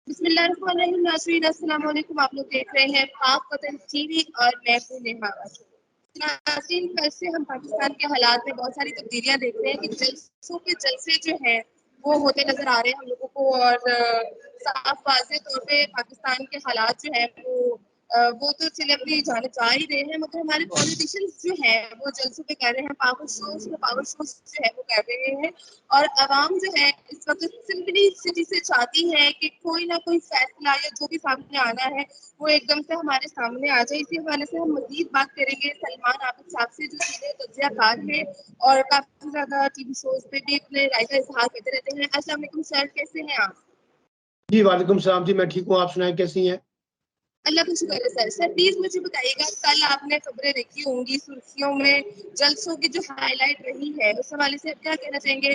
بسم اللہ الرحمن الرحیم ناظرین السلام علیکم. آپ لوگ دیکھ رہے ہیں پاک وطن ٹی وی اور میں ہوں نیہا. ناظرین کل سے ہم پاکستان کے حالات میں بہت ساری تبدیلیاں دیکھ رہے ہیں کہ جلسوں کے جلسے جو ہیں وہ ہوتے نظر آ رہے ہیں ہم لوگوں کو، اور صاف واضح طور پہ پاکستان کے حالات جو ہیں وہ تو چلے اپنی جانب جا ہی رہے ہیں، مگر ہمارے پولیٹیشینز جو ہیں وہ جلسوں پہ کر رہے ہیں، پاور شوز جو ہے وہ کر رہے ہیں. اور عوام جو ہے اس وقت سمپلی سٹی سے چاہتی ہے کہ کوئی نہ کوئی فیصلہ یا جو بھی سامنے آنا ہے وہ ایک دم سے ہمارے سامنے آ جائے. اسی حوالے سے ہم مزید بات کریں گے سلمان عابد صاحب سے، جو سینئر تجزیہ کار ہیں اور کافی زیادہ ٹی وی شوز پہ بھی اپنے رائے کا اظہار کرتے رہتے ہیں. السلام علیکم سر، کیسے ہیں آپ؟ جی وعلیکم السلام جی، میں ٹھیک ہوں، آپ سنائیں کیسی ہیں؟ اللہ کا شکر ہے سر. سر پلیز مجھے بتائیے گا، کل آپ نے خبریں دیکھی ہوں گی سرخیوں میں جلسوں کی جو ہائی لائٹ رہی ہے، اس حوالے سے آپ کیا کہنا چاہیں گے؟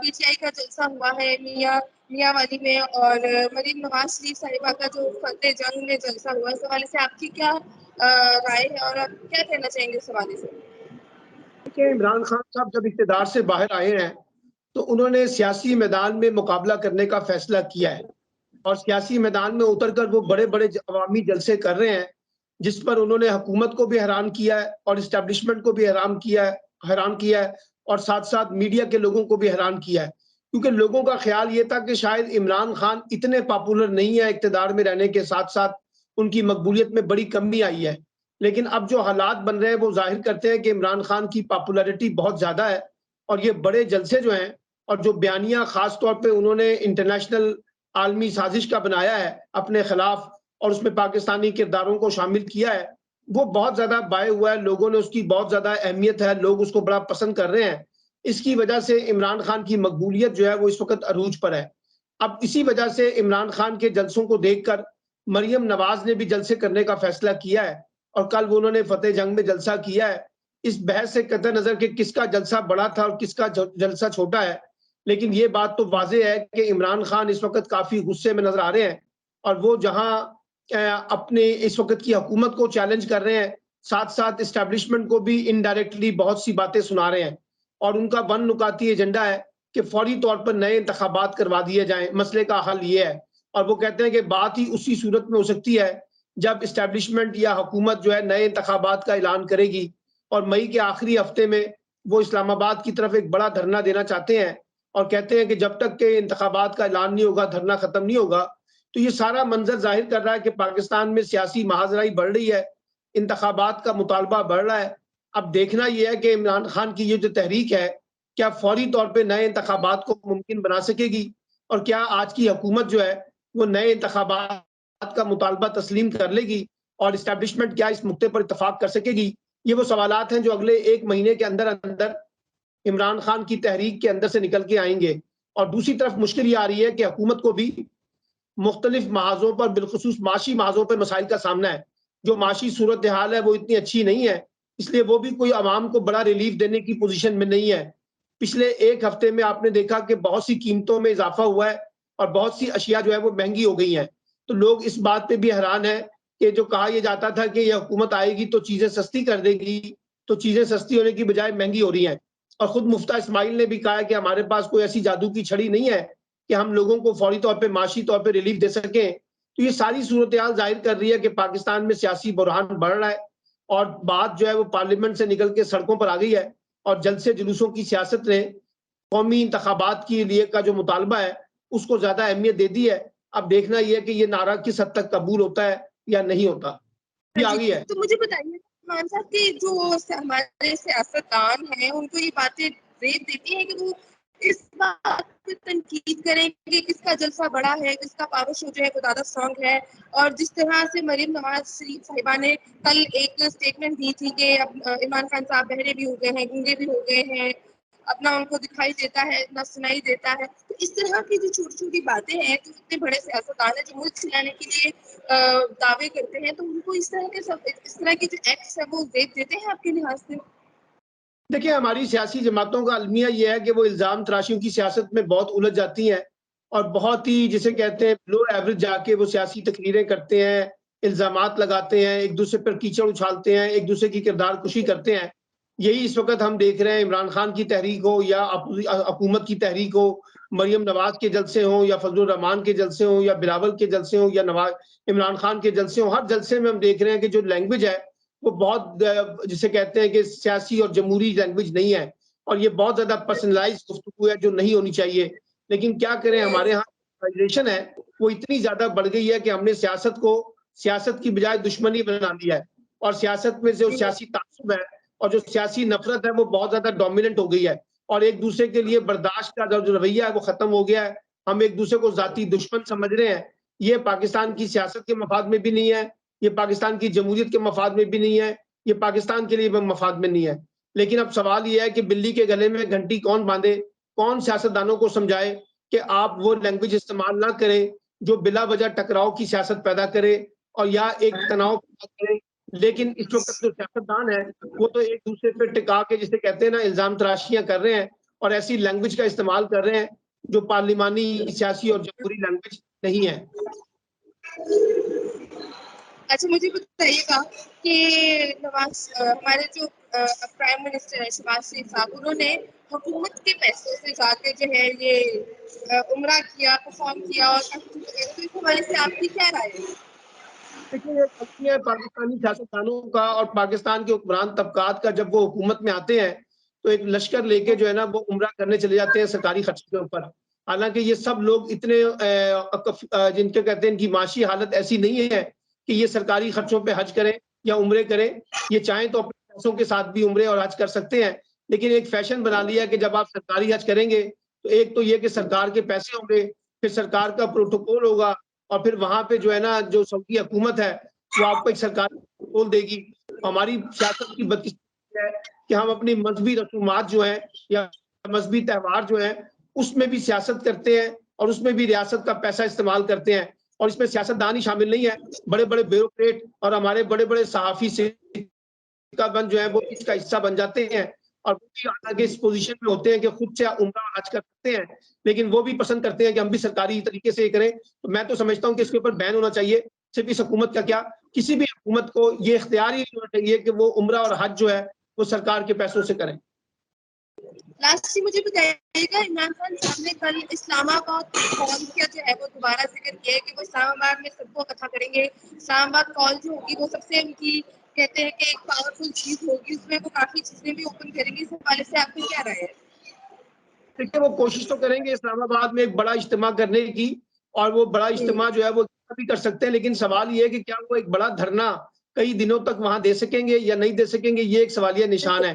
پی ٹی آئی کا جلسہ ہوا ہے میاں والی میں، اور مریم نواز شریف صاحبہ کا جو فتح جنگ میں جلسہ ہوا، اس حوالے سے آپ کی کیا رائے ہے اور آپ کیا کہنا چاہیں گے اس حوالے سے؟ کہ عمران خان صاحب جب اقتدار سے باہر آئے ہیں تو انہوں نے سیاسی میدان میں مقابلہ کرنے کا فیصلہ کیا ہے، اور سیاسی میدان میں اتر کر وہ بڑے بڑے عوامی جلسے کر رہے ہیں، جس پر انہوں نے حکومت کو بھی حیران کیا ہے اور اسٹیبلشمنٹ کو بھی حیران کیا ہے اور ساتھ ساتھ میڈیا کے لوگوں کو بھی حیران کیا ہے. کیونکہ لوگوں کا خیال یہ تھا کہ شاید عمران خان اتنے پاپولر نہیں ہے، اقتدار میں رہنے کے ساتھ ساتھ ان کی مقبولیت میں بڑی کمی آئی ہے. لیکن اب جو حالات بن رہے ہیں وہ ظاہر کرتے ہیں کہ عمران خان کی پاپولیرٹی بہت زیادہ ہے، اور یہ بڑے جلسے جو ہیں اور جو بیانیہ خاص طور پہ انہوں نے انٹرنیشنل عالمی سازش کا بنایا ہے اپنے خلاف اور اس میں پاکستانی کرداروں کو شامل کیا ہے، وہ بہت زیادہ بائے ہوا ہے. لوگوں نے اس کی بہت زیادہ اہمیت ہے، لوگ اس کو بڑا پسند کر رہے ہیں. اس کی وجہ سے عمران خان کی مقبولیت جو ہے وہ اس وقت عروج پر ہے. اب اسی وجہ سے عمران خان کے جلسوں کو دیکھ کر مریم نواز نے بھی جلسے کرنے کا فیصلہ کیا ہے، اور کل انہوں نے فتح جنگ میں جلسہ کیا ہے. اس بحث سے قطع نظر کہ کس کا جلسہ بڑا تھا اور کس کا جلسہ چھوٹا ہے، لیکن یہ بات تو واضح ہے کہ عمران خان اس وقت کافی غصے میں نظر آ رہے ہیں، اور وہ جہاں اپنے اس وقت کی حکومت کو چیلنج کر رہے ہیں، ساتھ ساتھ اسٹیبلشمنٹ کو بھی انڈائریکٹلی بہت سی باتیں سنا رہے ہیں. اور ان کا ون نکاتی ایجنڈا ہے کہ فوری طور پر نئے انتخابات کروا دیے جائیں. مسئلے کا حل یہ ہے، اور وہ کہتے ہیں کہ بات ہی اسی صورت میں ہو سکتی ہے جب اسٹیبلشمنٹ یا حکومت جو ہے نئے انتخابات کا اعلان کرے گی. اور مئی کے آخری ہفتے میں وہ اسلام آباد کی طرف ایک بڑا دھرنا دینا چاہتے ہیں، اور کہتے ہیں کہ جب تک کہ انتخابات کا اعلان نہیں ہوگا دھرنا ختم نہیں ہوگا. تو یہ سارا منظر ظاہر کر رہا ہے کہ پاکستان میں سیاسی مہاجرائی بڑھ رہی ہے، انتخابات کا مطالبہ بڑھ رہا ہے. اب دیکھنا یہ ہے کہ عمران خان کی یہ جو تحریک ہے کیا فوری طور پہ نئے انتخابات کو ممکن بنا سکے گی، اور کیا آج کی حکومت جو ہے وہ نئے انتخابات کا مطالبہ تسلیم کر لے گی، اور اسٹیبلشمنٹ کیا اس نقطے پر اتفاق کر سکے گی. یہ وہ سوالات ہیں جو اگلے ایک مہینے کے اندر اندر عمران خان کی تحریک کے اندر سے نکل کے آئیں گے. اور دوسری طرف مشکل یہ آ رہی ہے کہ حکومت کو بھی مختلف محاذوں پر بالخصوص معاشی محاذوں پر مسائل کا سامنا ہے. جو معاشی صورتحال ہے وہ اتنی اچھی نہیں ہے، اس لیے وہ بھی کوئی عوام کو بڑا ریلیف دینے کی پوزیشن میں نہیں ہے. پچھلے ایک ہفتے میں آپ نے دیکھا کہ بہت سی قیمتوں میں اضافہ ہوا ہے اور بہت سی اشیاء جو ہے وہ مہنگی ہو گئی ہیں. تو لوگ اس بات پہ بھی حیران ہیں کہ جو کہا یہ جاتا تھا کہ یہ حکومت آئے گی تو چیزیں سستی کر دے گی، تو چیزیں سستی ہونے کی بجائے مہنگی ہو رہی ہیں. اور خود مفتہ اسماعیل نے بھی کہا کہ ہمارے پاس کوئی ایسی جادو کی چھڑی نہیں ہے کہ ہم لوگوں کو فوری طور پہ معاشی طور پہ ریلیف دے سکیں. تو یہ ساری صورتحال ظاہر کر رہی ہے کہ پاکستان میں سیاسی بحران بڑھ رہا ہے، اور بات جو ہے وہ پارلیمنٹ سے نکل کے سڑکوں پر آ گئی ہے، اور جلسے جلوسوں کی سیاست نے قومی انتخابات کے لیے کا جو مطالبہ ہے اس کو زیادہ اہمیت دے دی ہے. اب دیکھنا یہ ہے کہ یہ نعرہ کس حد تک قبول ہوتا ہے یا نہیں ہوتا. یہ آگئی ہے. تو مجھے بتائیے مان صاحب کہ جو ہمارے سیاستدان ہیں ان کو یہ باتیں ریت دیتی ہیں کہ وہ اس بات پہ تنقید کریں کہ کس کا جلسہ بڑا ہے، کس کا پاور شو جو ہے وہ زیادہ اسٹرانگ ہے. اور جس طرح سے مریم نواز شریف صاحبہ نے کل ایک اسٹیٹمنٹ دی تھی کہ اب عمران خان صاحب بہرے بھی ہو گئے ہیں، گونگے بھی ہو گئے ہیں، اپنا ان کو دکھائی دیتا ہے نہ سنائی دیتا ہے. تو اس طرح کی جو چھوٹی چھوٹی باتیں ہیں، جو اتنے بڑے سیاستدان ہیں جو ملک چلانے کے لیے دعوے کرتے ہیں، تو ان کو اس طرح کے جو ایکٹس ہیں وہ زیب دیتے ہیں آپ کے لحاظ سے؟ دیکھیں ہماری سیاسی جماعتوں کا المیہ یہ ہے کہ وہ الزام تراشیوں کی سیاست میں بہت الجھ جاتی ہیں، اور بہت ہی جسے کہتے ہیں لو ایوریج جا کے وہ سیاسی تقریریں کرتے ہیں، الزامات لگاتے ہیں، ایک دوسرے پر کیچڑ اچھالتے ہیں، ایک دوسرے کی کردار کشی کرتے ہیں. یہی اس وقت ہم دیکھ رہے ہیں، عمران خان کی تحریک ہو یا حکومت کی تحریک ہو، مریم نواز کے جلسے ہوں یا فضل الرحمان کے جلسے ہوں یا بلاول کے جلسے ہوں یا عمران خان کے جلسے ہوں، ہر جلسے میں ہم دیکھ رہے ہیں کہ جو لینگویج ہے وہ بہت جسے کہتے ہیں کہ سیاسی اور جمہوری لینگویج نہیں ہے، اور یہ بہت زیادہ پرسنلائز گفتگو ہے جو نہیں ہونی چاہیے. لیکن کیا کریں، ہمارے ہاں فیڈریشن ہے وہ اتنی زیادہ بڑھ گئی ہے کہ ہم نے سیاست کو سیاست کی بجائے دشمنی بنا دیا ہے، اور سیاست میں جو سیاسی تعصب ہے اور جو سیاسی نفرت ہے وہ بہت زیادہ ڈومیننٹ ہو گئی ہے، اور ایک دوسرے کے لیے برداشت کا جو رویہ ہے وہ ختم ہو گیا ہے. ہم ایک دوسرے کو ذاتی دشمن سمجھ رہے ہیں. یہ پاکستان کی سیاست کے مفاد میں بھی نہیں ہے، یہ پاکستان کی جمہوریت کے مفاد میں بھی نہیں ہے، یہ پاکستان کے لیے مفاد میں نہیں ہے. لیکن اب سوال یہ ہے کہ بلی کے گلے میں گھنٹی کون باندھے، کون سیاستدانوں کو سمجھائے کہ آپ وہ لینگویج استعمال نہ کریں جو بلا وجہ ٹکراؤ کی سیاست پیدا کرے اور یا ایک تناؤ پیدا کرے. لیکن اس وقت جو سیاستدان ہے وہ تو ایک دوسرے پہ ٹکا کے جسے کہتے ہیں نا الزام تراشیاں کر رہے ہیں، اور ایسی لینگویج کا استعمال کر رہے ہیں جو پارلیمانی سیاسی اور جمہوری لینگویج نہیں ہے. اچھا مجھے بتائیے گا کہ ہمارے جو پرائم منسٹر ہے شہباز شریف صاحب، انہوں نے حکومت کے پیسوں سے جا کے جو ہے یہ عمرہ کیا، پرفارم کیا، اور اس حوالے سے آپ کی کیا رائے ہے؟ دیکھیے یہ غلطی ہے پاکستانی سیاستدانوں کا اور پاکستان کے حکمران طبقات کا. جب وہ حکومت میں آتے ہیں تو ایک لشکر لے کے جو ہے نا وہ عمرہ کرنے چلے جاتے ہیں سرکاری خرچے کے اوپر. حالانکہ یہ سب لوگ اتنے جن کے کہتے ہیں ان کی معاشی حالت ایسی نہیں ہے کہ یہ سرکاری خرچوں پہ حج کریں یا عمرے کریں. یہ چاہیں تو اپنے پیسوں کے ساتھ بھی عمرے اور حج کر سکتے ہیں، لیکن ایک فیشن بنا لیا ہے کہ جب آپ سرکاری حج کریں گے تو ایک تو یہ کہ سرکار کے پیسے ہوں گے، پھر سرکار کا پروٹوکول ہوگا، اور پھر وہاں پہ جو ہے نا جو سعودی حکومت ہے وہ آپ کو ایک سرکار پروٹوکول دے گی. ہماری سیاست کی بدقسمتی ہے کہ ہم اپنی مذہبی رسومات جو ہیں یا مذہبی تہوار جو ہیں اس میں بھی سیاست کرتے ہیں، اور اس میں بھی ریاست کا پیسہ استعمال کرتے ہیں، اور اس میں سیاستدان ہی شامل نہیں ہے، بڑے بڑے بیوروکریٹ اور ہمارے بڑے بڑے صحافی سے کا بن جو ہے وہ اس کا حصہ بن جاتے ہیں، اور وہ بھی آگے اس پوزیشن میں ہوتے ہیں کہ خود سے عمرہ حج کر سکتے ہیں، لیکن وہ بھی پسند کرتے ہیں کہ ہم بھی سرکاری طریقے سے یہ کریں. تو میں تو سمجھتا ہوں کہ اس کے اوپر بین ہونا چاہیے. صرف اس حکومت کا کیا، کسی بھی حکومت کو یہ اختیار ہی نہیں ہونا چاہیے کہ وہ عمرہ اور حج جو ہے وہ سرکار کے پیسوں سے کریں. لاسٹ مجھے بتائیے گا، عمران خان صاحب نے کل اسلام آباد کال کیا جو ہے وہ دوبارہ ذکر کیا ہے کہ وہ اسلام آباد میں سب کو اکٹھا کریں گے. اسلام آباد کال جو ہوگی وہ سب سے ان کی کہتے ہیں کہ ایک پاورفل چیز ہوگی، اس میں وہ کافی چیزیں بھی اوپن کریں گے. اس حوالے سے آپ کی کیا رائے ہے؟ دیکھیے وہ کوشش تو کریں گے اسلام آباد میں ایک بڑا اجتماع کرنے کی، اور وہ بڑا اجتماع جو ہے وہ بھی کر سکتے ہیں، لیکن سوال یہ ہے کہ کیا وہ ایک بڑا دھرنا کئی دنوں تک وہاں دے سکیں گے یا نہیں دے سکیں گے، یہ ایک سوالیہ نشان ہے.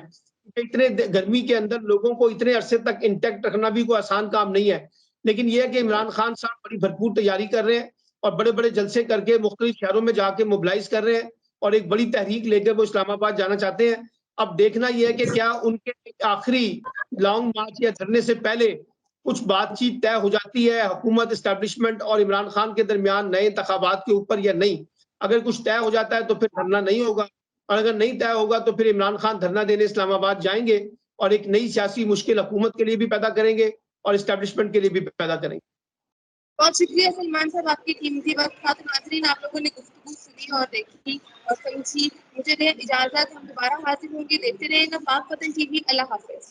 اتنے گرمی کے اندر لوگوں کو اتنے عرصے تک انٹیکٹ رکھنا بھی کوئی آسان کام نہیں ہے. لیکن یہ ہے کہ عمران خان صاحب بڑی بھرپور تیاری کر رہے ہیں اور بڑے بڑے جلسے کر کے مختلف شہروں میں جا کے موبلائز کر رہے ہیں، اور ایک بڑی تحریک لے کے وہ اسلام آباد جانا چاہتے ہیں. اب دیکھنا یہ ہے کہ کیا ان کے آخری لانگ مارچ یا دھرنے سے پہلے کچھ بات چیت طے ہو جاتی ہے حکومت اسٹیبلشمنٹ اور عمران خان کے درمیان نئے انتخابات کے اوپر یا نہیں. اگر کچھ طے ہو جاتا ہے تو پھر دھرنا نہیں ہوگا، اور اگر نہیں طے ہوگا تو پھر عمران خان دھرنا دینے اسلام آباد جائیں گے اور ایک نئی سیاسی مشکل حکومت کے لیے بھی پیدا کریں گے اور اسٹیبلشمنٹ کے لیے بھی پیدا کریں گے. بہت شکریہ سلمان صاحب، آپ کی قیمتی وقت کا. ناظرین آپ لوگوں نے گفتگو سنی اور دیکھی اور سمجھی. مجھے دیں اجازت، ہم دوبارہ حاضر ہوں گے. دیکھتے رہے گا پاک وطن ٹی وی. اللہ حافظ.